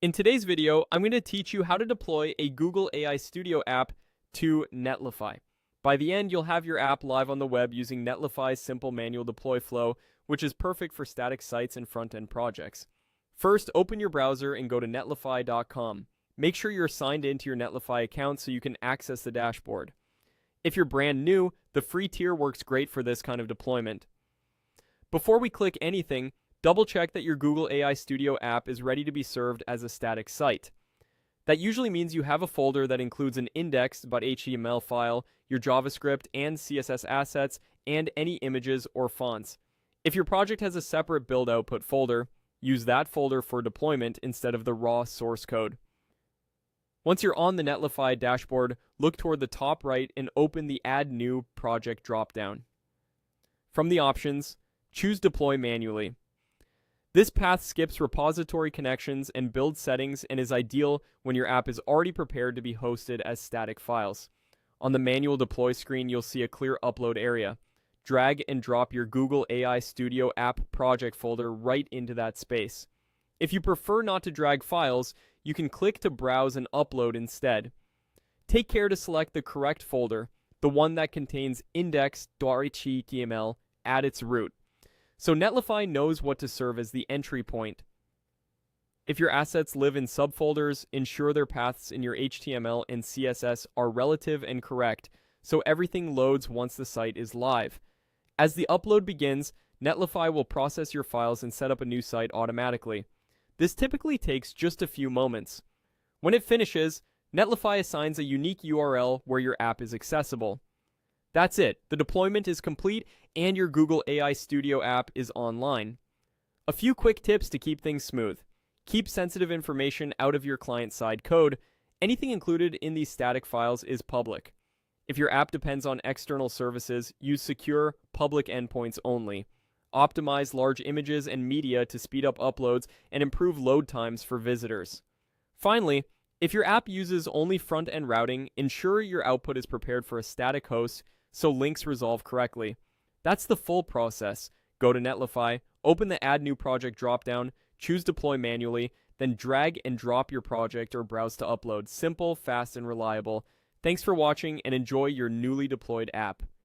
In today's video, I'm going to teach you how to deploy a Google AI Studio app to Netlify. By the end, you'll have your app live on the web using Netlify's simple manual deploy flow, which is perfect for static sites and front-end projects. First, open your browser and go to netlify.com. Make sure you're signed into your Netlify account so you can access the dashboard. If you're brand new, the free tier works great for this kind of deployment. Before we click anything, double check that your Google AI Studio app is ready to be served as a static site. That usually means you have a folder that includes an index.html file, your JavaScript and CSS assets, and any images or fonts. If your project has a separate build output folder, use that folder for deployment instead of the raw source code. Once you're on the Netlify dashboard, look toward the top right and open the Add New Project dropdown. From the options, choose Deploy Manually. This path skips repository connections and build settings and is ideal when your app is already prepared to be hosted as static files. On the manual deploy screen, you'll see a clear upload area. Drag and drop your Google AI Studio app project folder right into that space. If you prefer not to drag files, you can click to browse and upload instead. Take care to select the correct folder, the one that contains index.html at its root, so Netlify knows what to serve as the entry point. If your assets live in subfolders, ensure their paths in your HTML and CSS are relative and correct, so everything loads once the site is live. As the upload begins, Netlify will process your files and set up a new site automatically. This typically takes just a few moments. When it finishes, Netlify assigns a unique URL where your app is accessible. That's it. The deployment is complete and your Google AI Studio app is online. A few quick tips to keep things smooth. Keep sensitive information out of your client-side code. Anything included in these static files is public. If your app depends on external services, use secure, public endpoints only. Optimize large images and media to speed up uploads and improve load times for visitors. Finally, if your app uses only front-end routing, ensure your output is prepared for a static host so links resolve correctly. That's the full process. Go to Netlify, open the Add New Project dropdown, choose Deploy Manually, then drag and drop your project or browse to upload. Simple, fast, and reliable. Thanks for watching and enjoy your newly deployed app.